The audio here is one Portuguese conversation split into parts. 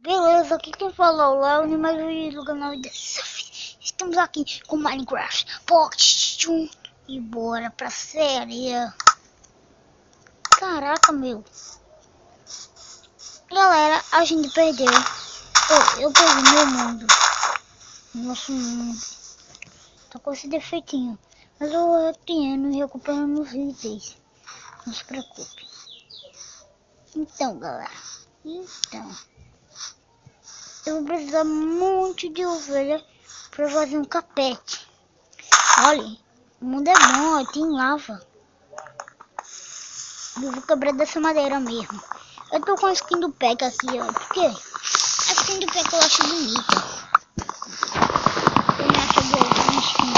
Beleza, aqui quem falou lá é mais um vídeo do canal de Saf. Estamos aqui com Minecraft Pocket 1 e bora pra série. Caraca, meu. Galera, a gente perdeu. Eu perdi meu mundo. Nosso mundo. Tá com esse defeitinho. Mas eu recriando e recuperando os itens. Não se preocupe. Então, galera. Eu vou precisar muito de ovelha para fazer um capete. Olha, o mundo é bom, ó, tem lava. Eu vou quebrar dessa madeira mesmo. Eu tô com a skin do Peck aqui, ó. Por quê? A skin do Peck eu acho bonita. Eu me acho boa a skin.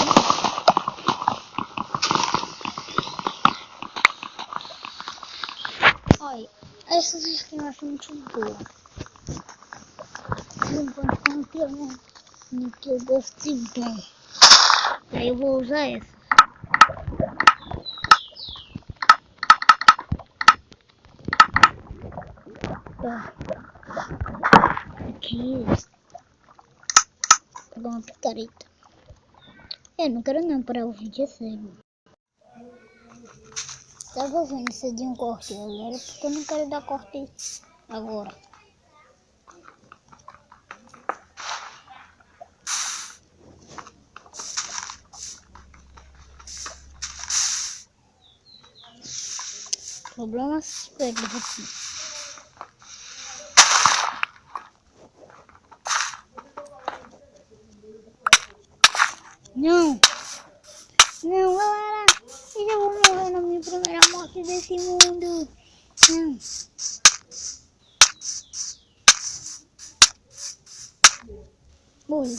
Olha, essas skins eu acho muito boas. Enquanto eu não que eu gosto de bom. Aí eu vou usar essa. Tá. Aqui. Vou dar uma picareta. Não quero não para o vídeo, é sério. Tava vendo se de um corte, galera, porque eu não quero dar corte agora. Problemas pegos aqui. Não, galera, eu já vou morrer na minha primeira morte desse mundo. Não. Morri.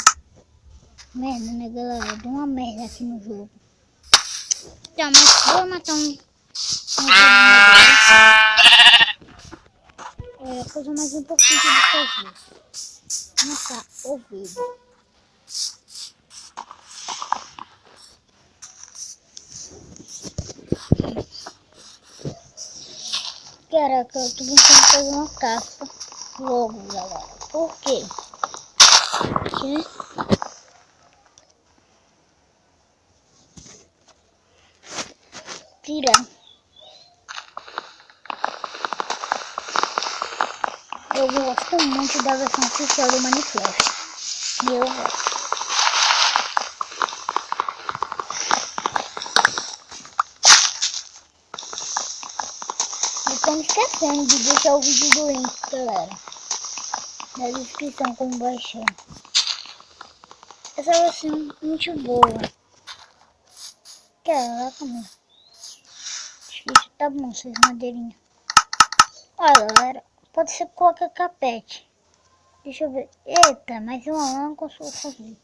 Merda, né, galera? Deu uma merda aqui no jogo. Tá, mas vou matar é a coisa mais importante de fazer. Matar ovelha. Caraca, eu tô tentando fazer uma caça logo, galera. Por quê? Porque tirar. Eu gosto muito da versão oficial do Minecraft. E eu gosto. Não esquecendo de deixar o vídeo do link, galera, na descrição como baixar. Essa versão é muito boa. Caraca, mano. Acho que isso tá bom, essas madeirinhas. Olha, galera, pode ser qualquer capete. Deixa eu ver. Eita, mais uma lã não consigo fazer.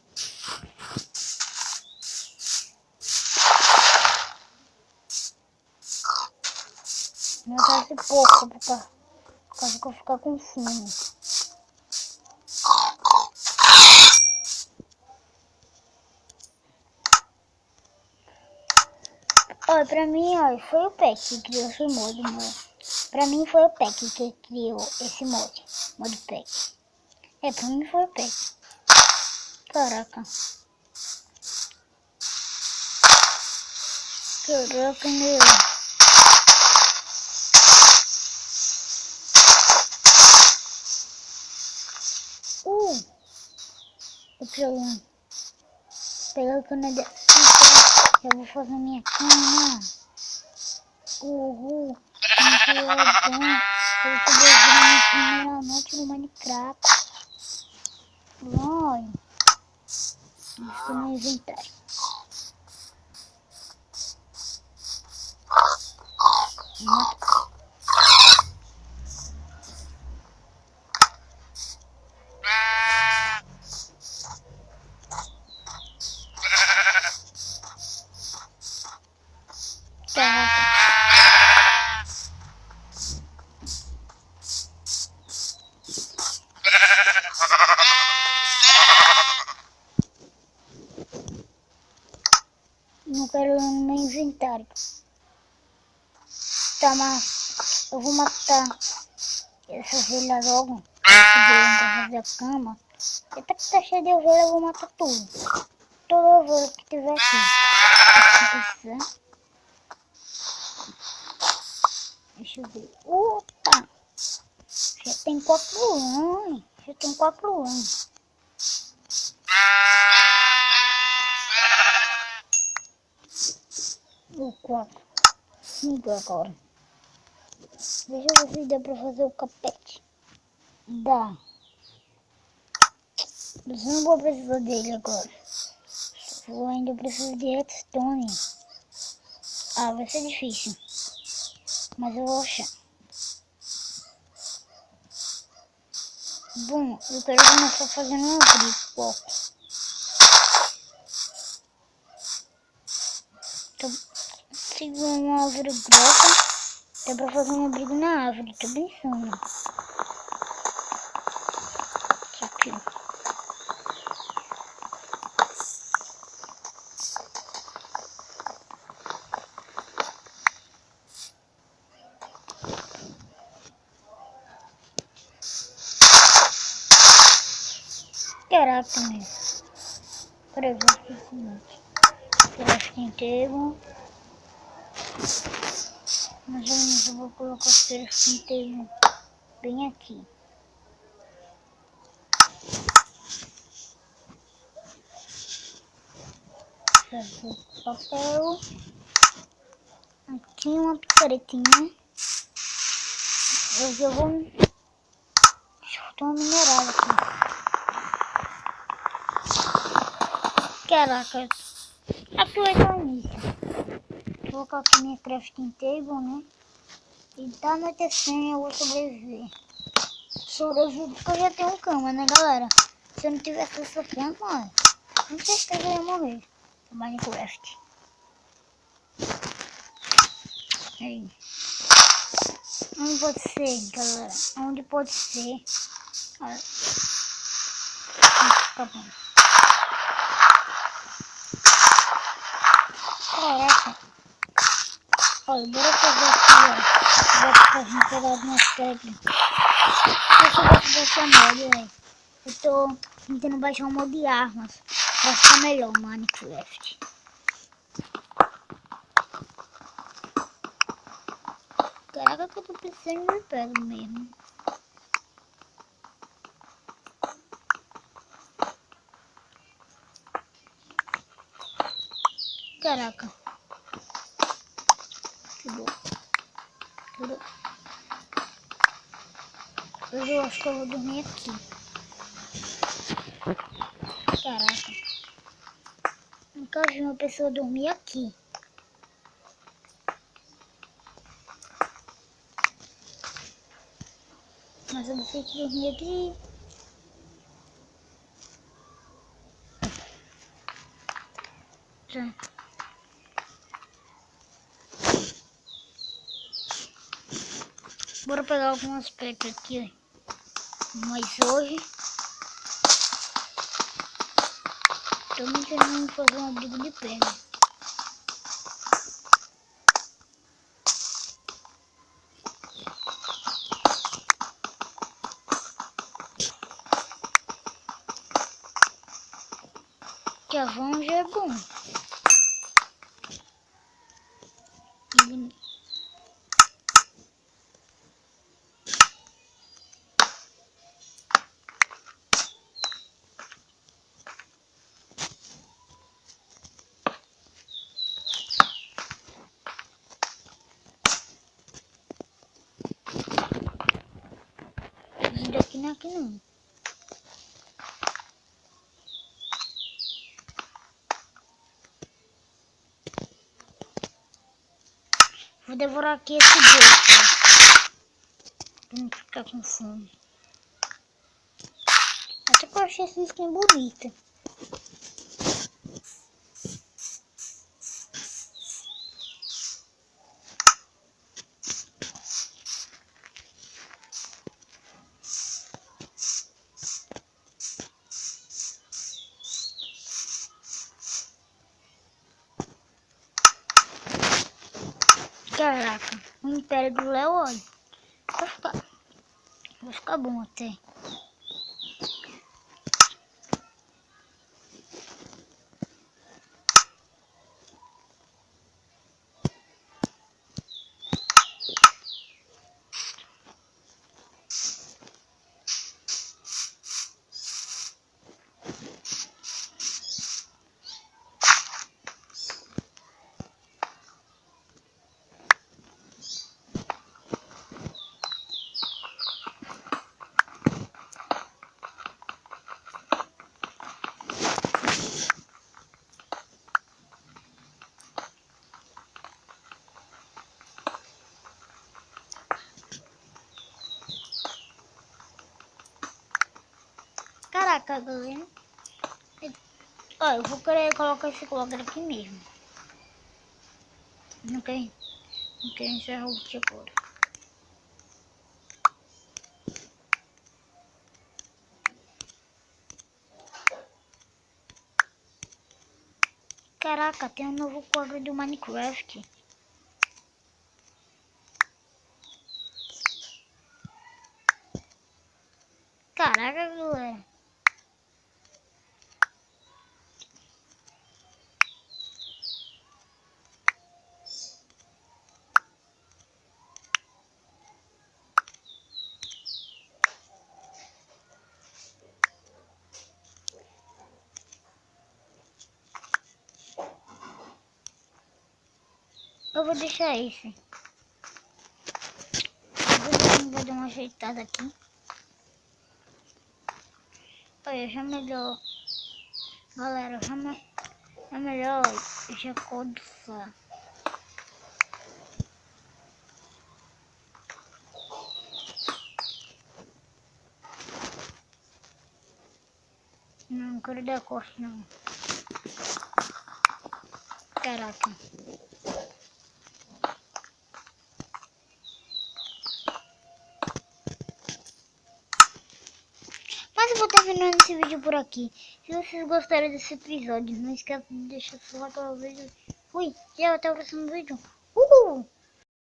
Não tá esse pouco, por causa que eu ficar com fome. Olha, pra mim, ó, foi o Peck que criou esse mod, mano. Pra mim foi o Peck que criou esse mod. Mod Peck. Pra mim foi o Peck. Caraca. Caraca, meu. O problema. Pegar o cana de açúcar. Eu vou fazer minha cama. Muito bom. Eu vou fazer a minha primeira noite no Minecraft. Vai. Estou no inventário. Não quero no meu inventário. Tá, mas eu vou matar essa ovelha logo. fazer a cama. Até que tá cheio de ovelha, eu vou matar tudo. Toda ovelha que tiver aqui. Deixa eu ver. Opa! Já tem 4 anos. Já tem 4 anos. O 4. 5 agora. Deixa eu ver se dá pra fazer o capete. Dá. Mas eu não vou precisar dele agora. Eu ainda preciso de redstone. Ah, vai ser difícil. Mas eu vou achar. Bom, eu quero começar fazendo um abrigo. Então, sigo uma árvore grossa. Dá pra fazer um abrigo na árvore, tô pensando. Isso aqui. Caraca, meu. Peraí, vou esquecer. Crafting table. Mas eu vou colocar o crafting table bem aqui. Fazer papel. Aqui uma picaretinha. Hoje eu vou... Deixa eu botar uma mineral aqui. Caraca. Aqui vai dar início. Vou colocar aqui minha crafting table, né? E tá anoitecendo eu vou sobreviver. Sobreviver porque eu já tenho cama, né, galera? Se eu não tivesse essa cama, olha, com certeza eu ia morrer no Minecraft. Aí. Onde pode ser, galera? Onde pode ser? Olha. Tá bom. Caraca. Olha, bora fazer aqui, ó. Bora pra gente pegar algumas pedras. Se eu gosto dessa mod, velho. Eu tô tentando baixar um mod de armas pra ficar melhor o Minecraft. Caraca, que eu tô precisando de pedra mesmo. Caraca. Que bom. Hoje eu acho que eu vou dormir aqui. Caraca. Nunca vi uma pessoa dormir aqui. Mas eu vou ter que dormir aqui. Tá. Bora pegar algumas pedras aqui. Mas hoje... tô me tentando fazer um abrigo de pedra. Que a van já é bom. Isso daqui não é aqui não. Vou devorar aqui esse bacon. Pra não ficar com fome. Até que eu achei essa skin bonita. Caraca, o Império do Léo, olha. Vai ficar bom até. Caraca, galera. Ó, eu vou querer colocar esse colocar aqui mesmo. Não quer encerrar o vídeo agora. Caraca, tem um novo quadro do Minecraft. Caraca, galera. Eu vou deixar esse. Vou dar uma ajeitada aqui. Olha, já melhor. Galera, já melhor já começar. Não quero dar corte não. Caraca. Mas eu vou terminando esse vídeo por aqui. Se vocês gostaram desse episódio, não esqueça de deixar seu like. Fui, tchau, até o próximo vídeo. Uhul!